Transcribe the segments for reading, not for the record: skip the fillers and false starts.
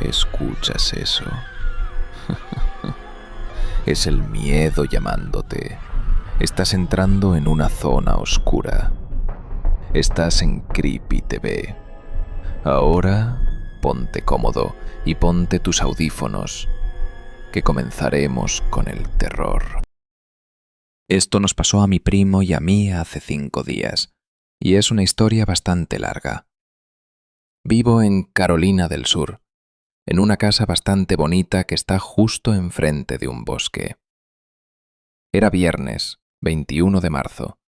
¿Escuchas eso? Es el miedo llamándote. Estás entrando en una zona oscura. Estás en Creepy TV. Ahora, ponte cómodo y ponte tus audífonos, que comenzaremos con el terror. Esto nos pasó a mi primo y a mí hace 5 días, y es una historia bastante larga. Vivo en Carolina del Sur, en una casa bastante bonita que está justo enfrente de un bosque. Era viernes, 21 de marzo,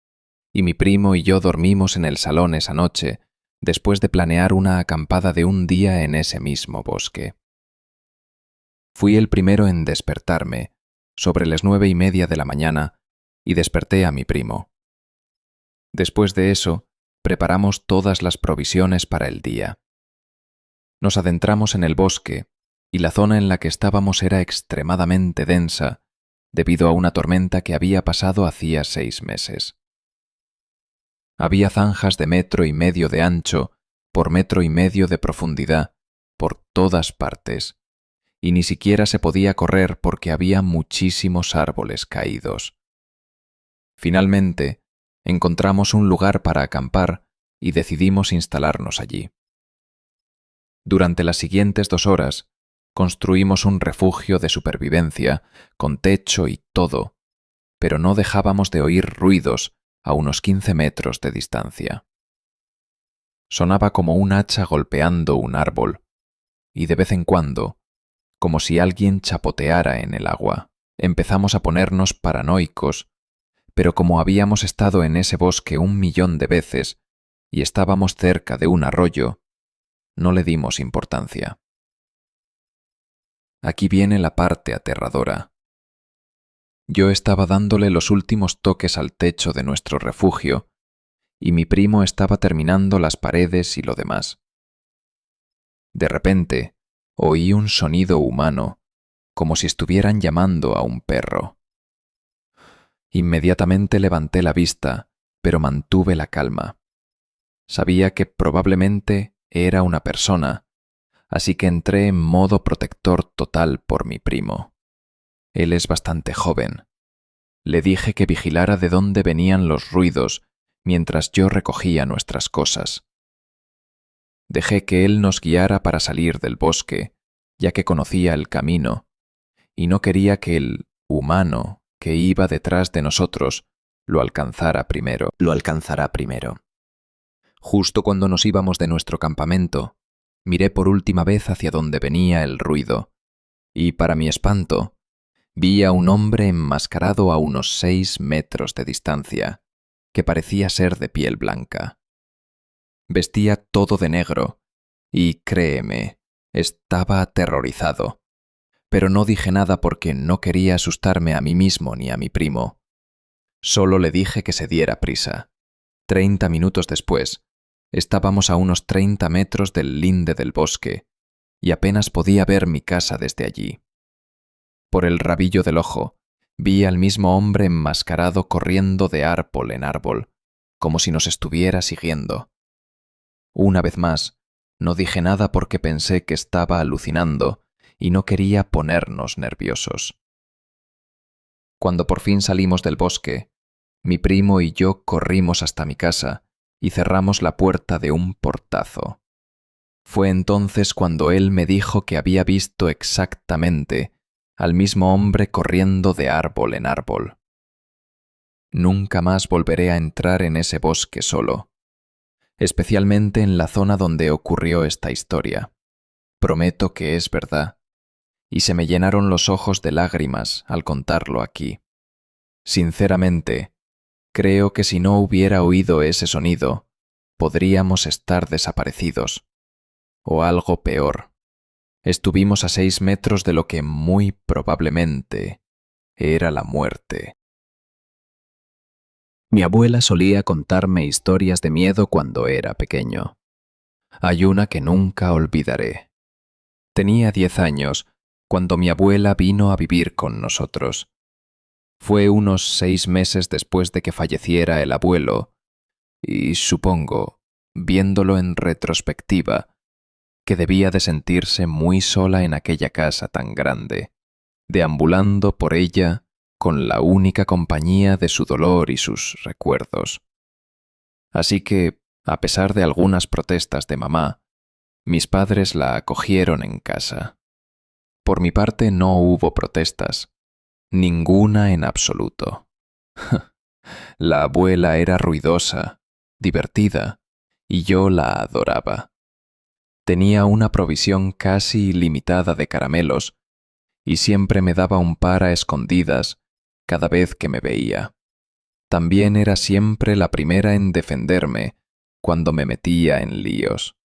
y mi primo y yo dormimos en el salón esa noche, después de planear una acampada de un día en ese mismo bosque. Fui el primero en despertarme, sobre las 9:30 de la mañana, y desperté a mi primo. Después de eso, preparamos todas las provisiones para el día. Nos adentramos en el bosque, y la zona en la que estábamos era extremadamente densa, debido a una tormenta que había pasado hacía 6 meses. Había zanjas de 1,5 metros de ancho por 1,5 metros de profundidad por todas partes, y ni siquiera se podía correr porque había muchísimos árboles caídos. Finalmente, encontramos un lugar para acampar y decidimos instalarnos allí. Durante las siguientes 2 horas, construimos un refugio de supervivencia, con techo y todo, pero no dejábamos de oír ruidos a unos 15 metros de distancia. Sonaba como un hacha golpeando un árbol, y de vez en cuando, como si alguien chapoteara en el agua. Empezamos a ponernos paranoicos, pero como habíamos estado en ese bosque 1,000,000 de veces y estábamos cerca de un arroyo, no le dimos importancia. Aquí viene la parte aterradora. Yo estaba dándole los últimos toques al techo de nuestro refugio y mi primo estaba terminando las paredes y lo demás. De repente, oí un sonido humano, como si estuvieran llamando a un perro. Inmediatamente levanté la vista, pero mantuve la calma. Sabía que probablemente era una persona, así que entré en modo protector total por mi primo. Él es bastante joven. Le dije que vigilara de dónde venían los ruidos mientras yo recogía nuestras cosas. Dejé que él nos guiara para salir del bosque, ya que conocía el camino, y no quería que el humano que iba detrás de nosotros lo alcanzara primero. Justo cuando nos íbamos de nuestro campamento, miré por última vez hacia donde venía el ruido, y para mi espanto, vi a un hombre enmascarado a unos 6 metros de distancia, que parecía ser de piel blanca. Vestía todo de negro, y créeme, estaba aterrorizado, pero no dije nada porque no quería asustarme a mí mismo ni a mi primo. Solo le dije que se diera prisa. 30 minutos después, estábamos a unos 30 metros del linde del bosque, y apenas podía ver mi casa desde allí. Por el rabillo del ojo, vi al mismo hombre enmascarado corriendo de árbol en árbol, como si nos estuviera siguiendo. Una vez más, no dije nada porque pensé que estaba alucinando y no quería ponernos nerviosos. Cuando por fin salimos del bosque, mi primo y yo corrimos hasta mi casa y cerramos la puerta de un portazo. Fue entonces cuando él me dijo que había visto exactamente al mismo hombre corriendo de árbol en árbol. Nunca más volveré a entrar en ese bosque solo, especialmente en la zona donde ocurrió esta historia. Prometo que es verdad, y se me llenaron los ojos de lágrimas al contarlo aquí. Sinceramente, creo que si no hubiera oído ese sonido, podríamos estar desaparecidos. O algo peor. Estuvimos a 6 metros de lo que muy probablemente era la muerte. Mi abuela solía contarme historias de miedo cuando era pequeño. Hay una que nunca olvidaré. Tenía 10 años cuando mi abuela vino a vivir con nosotros. Fue unos 6 meses después de que falleciera el abuelo, y supongo, viéndolo en retrospectiva, que debía de sentirse muy sola en aquella casa tan grande, deambulando por ella con la única compañía de su dolor y sus recuerdos. Así que, a pesar de algunas protestas de mamá, mis padres la acogieron en casa. Por mi parte no hubo protestas, ninguna en absoluto. La abuela era ruidosa, divertida, y yo la adoraba. Tenía una provisión casi ilimitada de caramelos, y siempre me daba un par a escondidas cada vez que me veía. También era siempre la primera en defenderme cuando me metía en líos.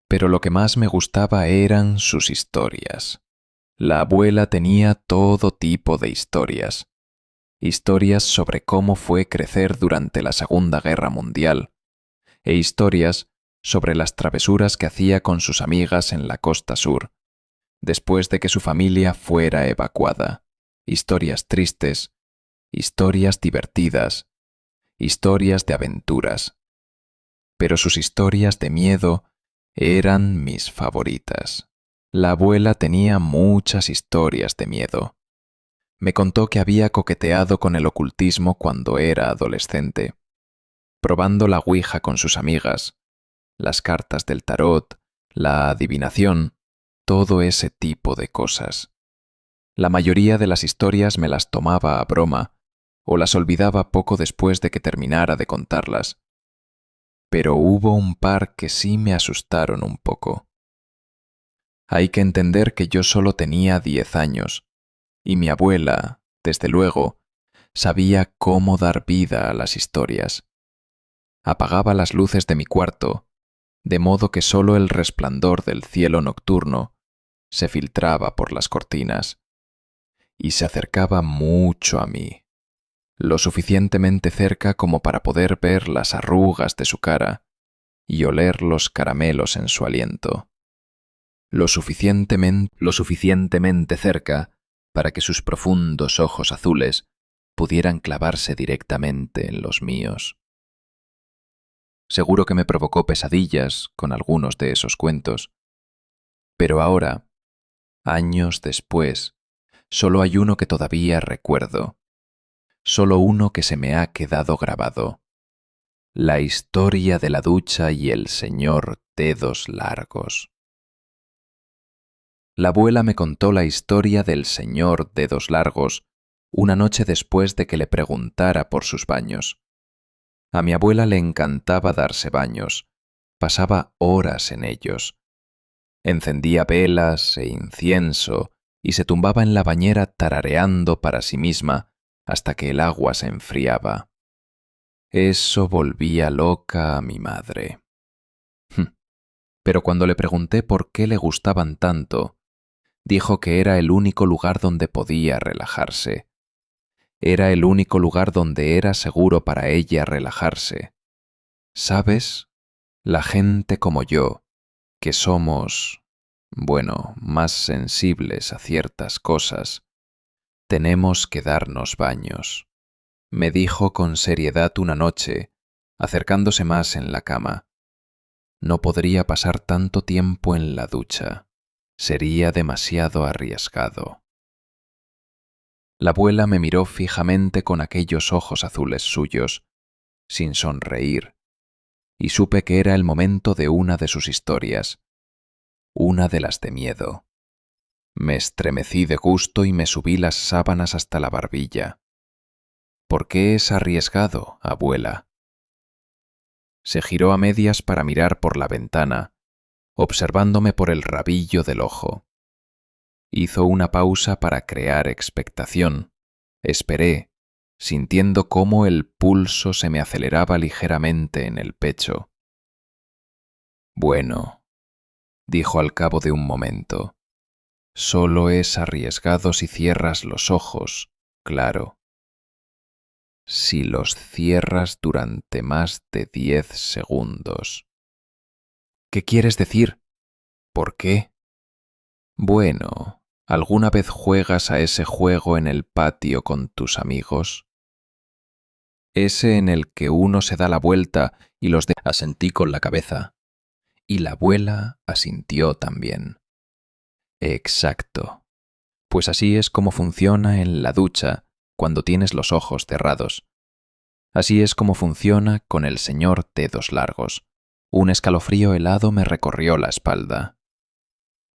Pero lo que más me gustaba eran sus historias. La abuela tenía todo tipo de historias. Historias sobre cómo fue crecer durante la Segunda Guerra Mundial, e historias sobre las travesuras que hacía con sus amigas en la costa sur, después de que su familia fuera evacuada. Historias tristes, historias divertidas, historias de aventuras. Pero sus historias de miedo eran mis favoritas. La abuela tenía muchas historias de miedo. Me contó que había coqueteado con el ocultismo cuando era adolescente, probando la ouija con sus amigas, las cartas del tarot, la adivinación, todo ese tipo de cosas. La mayoría de las historias me las tomaba a broma o las olvidaba poco después de que terminara de contarlas. Pero hubo un par que sí me asustaron un poco. Hay que entender que yo solo tenía 10 años, y mi abuela, desde luego, sabía cómo dar vida a las historias. Apagaba las luces de mi cuarto, de modo que solo el resplandor del cielo nocturno se filtraba por las cortinas, y se acercaba mucho a mí, lo suficientemente cerca como para poder ver las arrugas de su cara y oler los caramelos en su aliento, lo suficientemente cerca para que sus profundos ojos azules pudieran clavarse directamente en los míos. Seguro que me provocó pesadillas con algunos de esos cuentos, pero ahora, años después, solo hay uno que todavía recuerdo, solo uno que se me ha quedado grabado: la historia de la ducha y el señor Dedos Largos. La abuela me contó la historia del señor Dedos Largos una noche después de que le preguntara por sus baños. A mi abuela le encantaba darse baños, pasaba horas en ellos. Encendía velas e incienso y se tumbaba en la bañera tarareando para sí misma hasta que el agua se enfriaba. Eso volvía loca a mi madre. Pero cuando le pregunté por qué le gustaban tanto, dijo que era el único lugar donde podía relajarse. Era el único lugar donde era seguro para ella relajarse. ¿Sabes? La gente como yo, que somos, bueno, más sensibles a ciertas cosas, tenemos que darnos baños, me dijo con seriedad una noche, acercándose más en la cama. No podría pasar tanto tiempo en la ducha. Sería demasiado arriesgado. La abuela me miró fijamente con aquellos ojos azules suyos, sin sonreír, y supe que era el momento de una de sus historias, una de las de miedo. Me estremecí de gusto y me subí las sábanas hasta la barbilla. ¿Por qué es arriesgado, abuela? Se giró a medias para mirar por la ventana, observándome por el rabillo del ojo. Hizo una pausa para crear expectación. Esperé, sintiendo cómo el pulso se me aceleraba ligeramente en el pecho. Bueno, dijo al cabo de un momento, solo es arriesgado si cierras los ojos, claro. Si los cierras durante más de 10 segundos. ¿Qué quieres decir? ¿Por qué? Bueno, ¿alguna vez juegas a ese juego en el patio con tus amigos? Ese en el que uno se da la vuelta y los demás. Asentí con la cabeza. Y la abuela asintió también. Exacto. Pues así es como funciona en la ducha cuando tienes los ojos cerrados. Así es como funciona con el señor Dedos Largos. Un escalofrío helado me recorrió la espalda.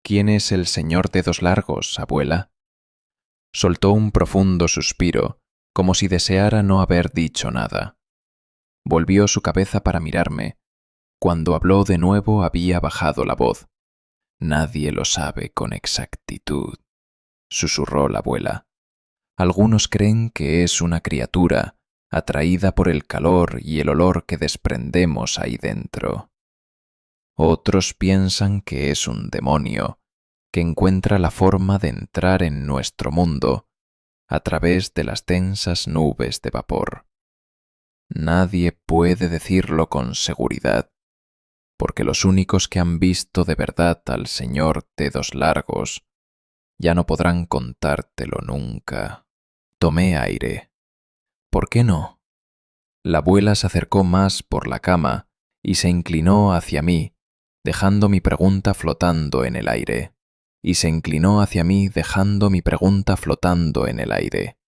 ¿Quién es el señor Dedos Largos, abuela? Soltó un profundo suspiro, como si deseara no haber dicho nada. Volvió su cabeza para mirarme. Cuando habló de nuevo había bajado la voz. Nadie lo sabe con exactitud, susurró la abuela. Algunos creen que es una criatura, atraída por el calor y el olor que desprendemos ahí dentro. Otros piensan que es un demonio, que encuentra la forma de entrar en nuestro mundo a través de las densas nubes de vapor. Nadie puede decirlo con seguridad, porque los únicos que han visto de verdad al señor Dedos Largos ya no podrán contártelo nunca. Tomé aire. ¿Por qué no? La abuela se acercó más por la cama y se inclinó hacia mí, dejando mi pregunta flotando en el aire.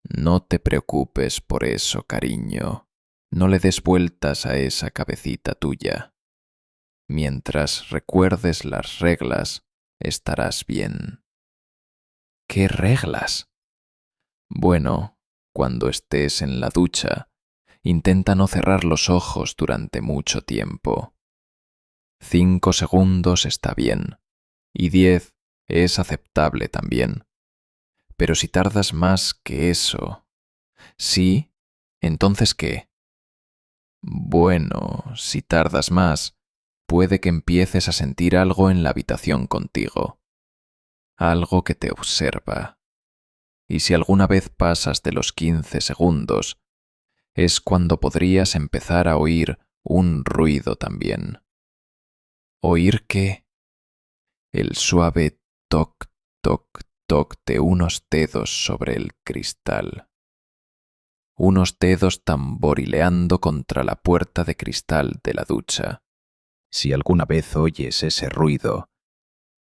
No te preocupes por eso, cariño. No le des vueltas a esa cabecita tuya. Mientras recuerdes las reglas, estarás bien. ¿Qué reglas? Bueno, cuando estés en la ducha, intenta no cerrar los ojos durante mucho tiempo. 5 segundos está bien, y 10 es aceptable también. Pero si tardas más que eso, ¿sí? ¿Entonces qué? Bueno, si tardas más, puede que empieces a sentir algo en la habitación contigo. Algo que te observa. Y si alguna vez pasas de los 15 segundos, es cuando podrías empezar a oír un ruido también. ¿Oír qué? El suave toc, toc, toc de unos dedos sobre el cristal. Unos dedos tamborileando contra la puerta de cristal de la ducha. Si alguna vez oyes ese ruido,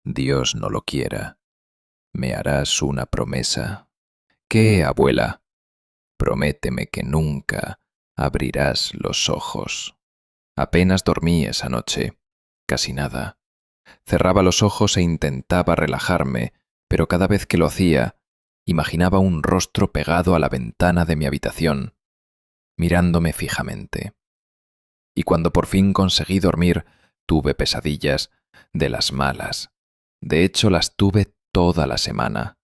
Dios no lo quiera, me harás una promesa. ¿Qué, abuela? Prométeme que nunca abrirás los ojos. Apenas dormí esa noche, casi nada. Cerraba los ojos e intentaba relajarme, pero cada vez que lo hacía, imaginaba un rostro pegado a la ventana de mi habitación, mirándome fijamente. Y cuando por fin conseguí dormir, tuve pesadillas de las malas. De hecho, las tuve toda la semana.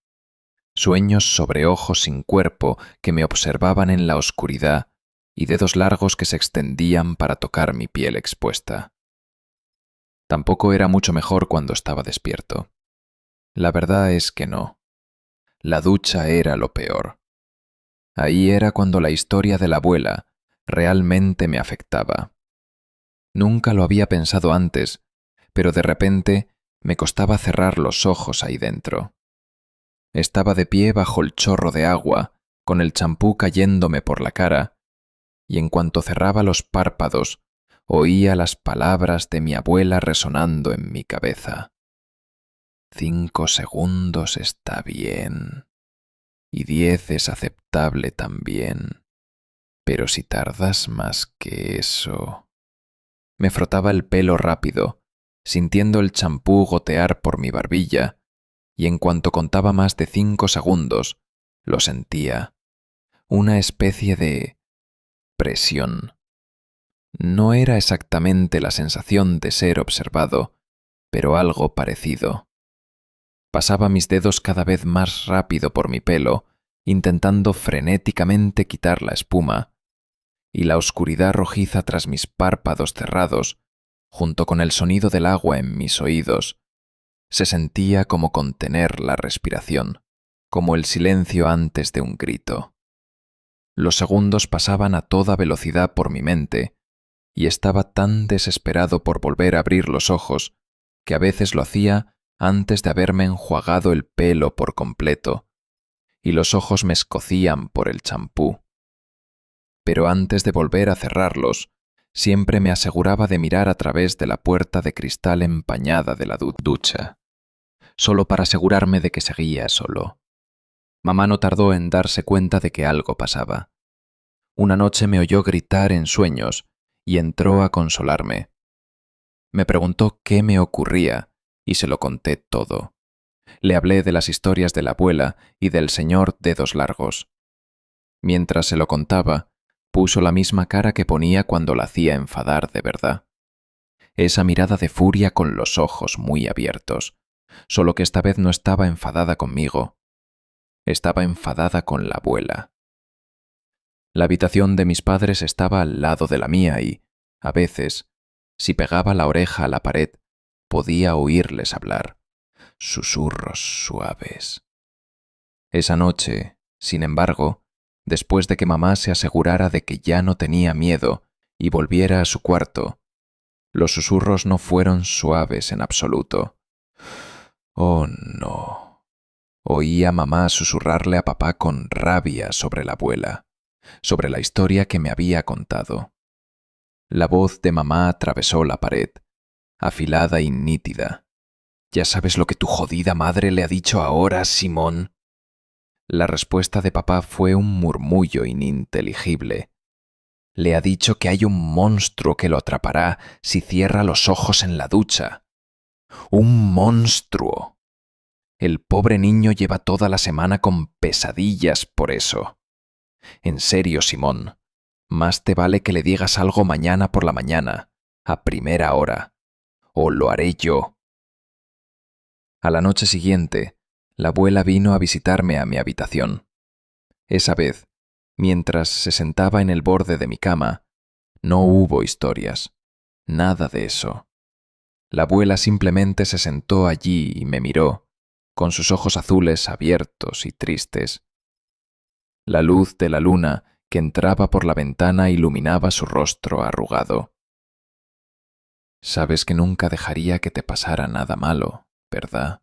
Sueños sobre ojos sin cuerpo que me observaban en la oscuridad y dedos largos que se extendían para tocar mi piel expuesta. Tampoco era mucho mejor cuando estaba despierto. La verdad es que no. La ducha era lo peor. Ahí era cuando la historia de la abuela realmente me afectaba. Nunca lo había pensado antes, pero de repente me costaba cerrar los ojos ahí dentro. Estaba de pie bajo el chorro de agua, con el champú cayéndome por la cara, y en cuanto cerraba los párpados, oía las palabras de mi abuela resonando en mi cabeza. 5 segundos está bien, y 10 es aceptable también, pero si tardas más que eso... Me frotaba el pelo rápido, sintiendo el champú gotear por mi barbilla, y en cuanto contaba más de 5 segundos, lo sentía, una especie de presión. No era exactamente la sensación de ser observado, pero algo parecido. Pasaba mis dedos cada vez más rápido por mi pelo, intentando frenéticamente quitar la espuma, y la oscuridad rojiza tras mis párpados cerrados, junto con el sonido del agua en mis oídos, se sentía como contener la respiración, como el silencio antes de un grito. Los segundos pasaban a toda velocidad por mi mente, y estaba tan desesperado por volver a abrir los ojos que a veces lo hacía antes de haberme enjuagado el pelo por completo, y los ojos me escocían por el champú. Pero antes de volver a cerrarlos, Siempre me aseguraba de mirar a través de la puerta de cristal empañada de la ducha, solo para asegurarme de que seguía solo. Mamá no tardó en darse cuenta de que algo pasaba. Una noche me oyó gritar en sueños y entró a consolarme. Me preguntó qué me ocurría y se lo conté todo. Le hablé de las historias de la abuela y del señor Dedos Largos. Mientras se lo contaba, puso la misma cara que ponía cuando la hacía enfadar de verdad. Esa mirada de furia con los ojos muy abiertos, solo que esta vez no estaba enfadada conmigo. Estaba enfadada con la abuela. La habitación de mis padres estaba al lado de la mía y, a veces, si pegaba la oreja a la pared, podía oírles hablar, susurros suaves. Esa noche, sin embargo, después de que mamá se asegurara de que ya no tenía miedo y volviera a su cuarto, los susurros no fueron suaves en absoluto. Oh, no. Oí a mamá susurrarle a papá con rabia sobre la abuela, sobre la historia que me había contado. La voz de mamá atravesó la pared, afilada y nítida. ¿Ya sabes lo que tu jodida madre le ha dicho ahora, Simón? La respuesta de papá fue un murmullo ininteligible. Le ha dicho que hay un monstruo que lo atrapará si cierra los ojos en la ducha. ¡Un monstruo! El pobre niño lleva toda la semana con pesadillas por eso. En serio, Simón, más te vale que le digas algo mañana por la mañana, a primera hora, o lo haré yo. A la noche siguiente, la abuela vino a visitarme a mi habitación. Esa vez, mientras se sentaba en el borde de mi cama, no hubo historias, nada de eso. La abuela simplemente se sentó allí y me miró, con sus ojos azules abiertos y tristes. La luz de la luna que entraba por la ventana iluminaba su rostro arrugado. Sabes que nunca dejaría que te pasara nada malo, ¿verdad?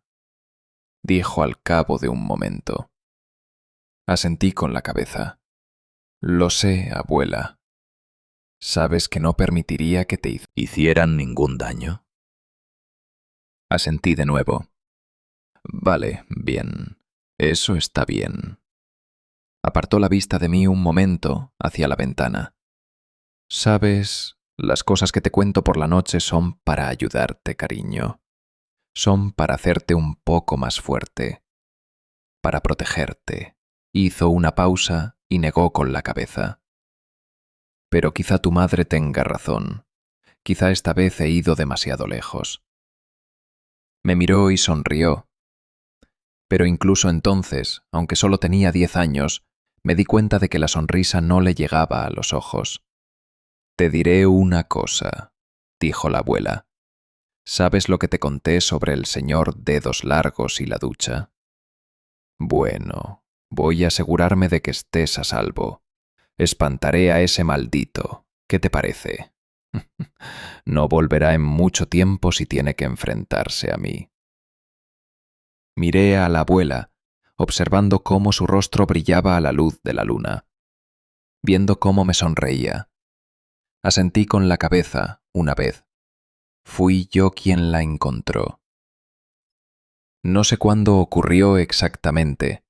Dijo al cabo de un momento. Asentí con la cabeza. Lo sé, abuela. ¿Sabes que no permitiría que te hicieran ningún daño? Asentí de nuevo. Vale, bien. Eso está bien. Apartó la vista de mí un momento hacia la ventana. Sabes, las cosas que te cuento por la noche son para ayudarte, cariño. Son para hacerte un poco más fuerte. Para protegerte. Hizo una pausa y negó con la cabeza. Pero quizá tu madre tenga razón. Quizá esta vez he ido demasiado lejos. Me miró y sonrió. Pero incluso entonces, aunque solo tenía 10 años, me di cuenta de que la sonrisa no le llegaba a los ojos. Te diré una cosa, dijo la abuela. ¿Sabes lo que te conté sobre el señor Dedos Largos y la ducha? Bueno, voy a asegurarme de que estés a salvo. Espantaré a ese maldito. ¿Qué te parece? No volverá en mucho tiempo si tiene que enfrentarse a mí. Miré a la abuela, observando cómo su rostro brillaba a la luz de la luna, viendo cómo me sonreía. Asentí con la cabeza una vez. Fui yo quien la encontró. No sé cuándo ocurrió exactamente,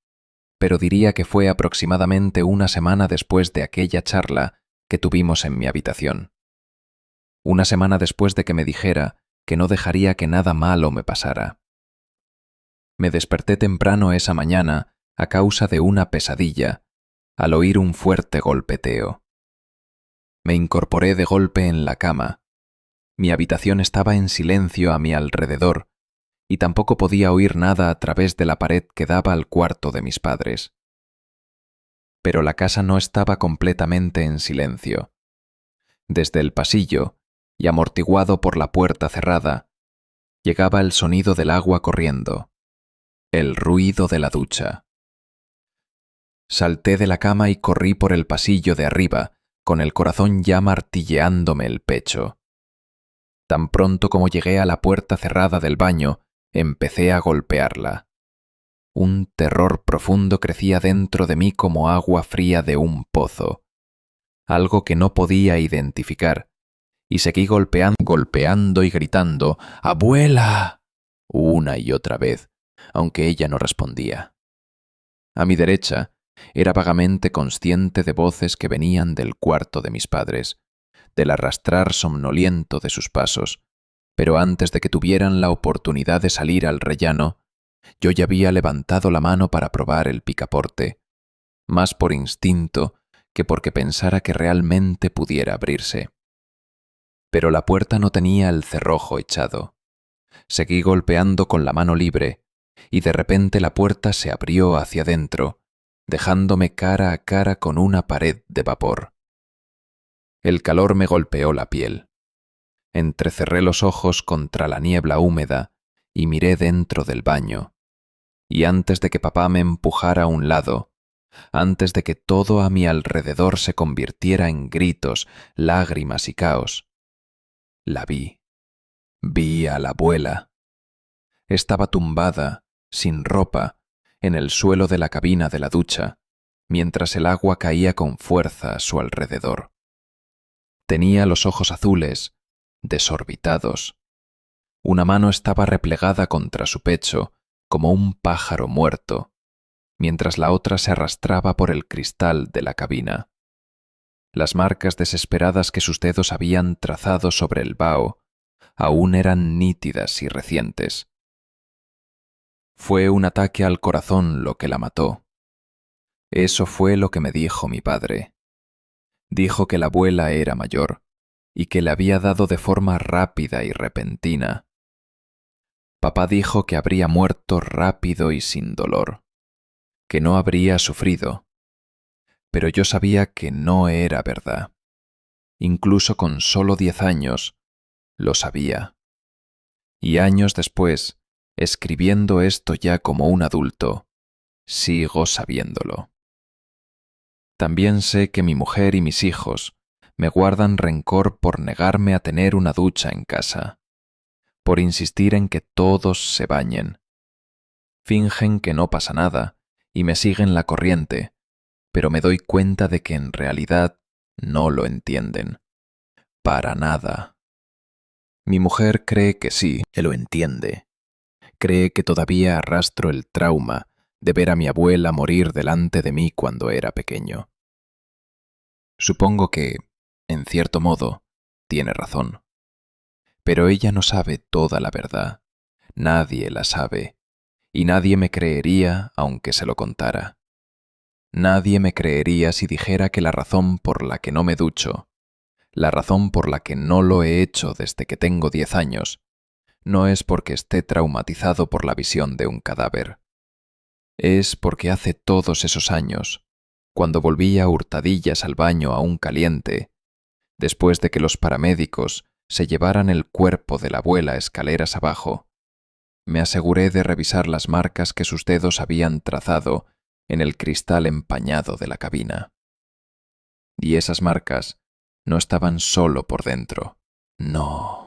pero diría que fue aproximadamente una semana después de aquella charla que tuvimos en mi habitación. Una semana después de que me dijera que no dejaría que nada malo me pasara. Me desperté temprano esa mañana a causa de una pesadilla, al oír un fuerte golpeteo. Me incorporé de golpe en la cama. Mi habitación estaba en silencio a mi alrededor, y tampoco podía oír nada a través de la pared que daba al cuarto de mis padres. Pero la casa no estaba completamente en silencio. Desde el pasillo, y amortiguado por la puerta cerrada, llegaba el sonido del agua corriendo, el ruido de la ducha. Salté de la cama y corrí por el pasillo de arriba, con el corazón ya martilleándome el pecho. Tan pronto como llegué a la puerta cerrada del baño, empecé a golpearla. Un terror profundo crecía dentro de mí como agua fría de un pozo, algo que no podía identificar, y seguí golpeando y gritando «¡Abuela!» una y otra vez, aunque ella no respondía. A mi derecha, era vagamente consciente de voces que venían del cuarto de mis padres, del arrastrar somnoliento de sus pasos, pero antes de que tuvieran la oportunidad de salir al rellano, yo ya había levantado la mano para probar el picaporte, más por instinto que porque pensara que realmente pudiera abrirse. Pero la puerta no tenía el cerrojo echado. Seguí golpeando con la mano libre, y de repente la puerta se abrió hacia dentro, dejándome cara a cara con una pared de vapor. El calor me golpeó la piel. Entrecerré los ojos contra la niebla húmeda y miré dentro del baño. Y antes de que papá me empujara a un lado, antes de que todo a mi alrededor se convirtiera en gritos, lágrimas y caos, la vi. Vi a la abuela. Estaba tumbada, sin ropa, en el suelo de la cabina de la ducha, mientras el agua caía con fuerza a su alrededor. Tenía los ojos azules, desorbitados. Una mano estaba replegada contra su pecho, como un pájaro muerto, mientras la otra se arrastraba por el cristal de la cabina. Las marcas desesperadas que sus dedos habían trazado sobre el vaho aún eran nítidas y recientes. Fue un ataque al corazón lo que la mató. Eso fue lo que me dijo mi padre. Dijo que la abuela era mayor y que le había dado de forma rápida y repentina. Papá dijo que habría muerto rápido y sin dolor, que no habría sufrido. Pero yo sabía que no era verdad. Incluso con solo 10 años, lo sabía. Y años después, escribiendo esto ya como un adulto, sigo sabiéndolo. También sé que mi mujer y mis hijos me guardan rencor por negarme a tener una ducha en casa, por insistir en que todos se bañen. Fingen que no pasa nada y me siguen la corriente, pero me doy cuenta de que en realidad no lo entienden. Para nada. Mi mujer cree que sí, que lo entiende. Cree que todavía arrastro el trauma de ver a mi abuela morir delante de mí cuando era pequeño. Supongo que, en cierto modo, tiene razón. Pero ella no sabe toda la verdad. Nadie la sabe. Y nadie me creería aunque se lo contara. Nadie me creería si dijera que la razón por la que no me ducho, la razón por la que no lo he hecho desde que tengo 10 años, no es porque esté traumatizado por la visión de un cadáver. Es porque hace todos esos años, cuando volví a hurtadillas al baño aún caliente, después de que los paramédicos se llevaran el cuerpo de la abuela escaleras abajo, me aseguré de revisar las marcas que sus dedos habían trazado en el cristal empañado de la cabina. Y esas marcas no estaban solo por dentro, no.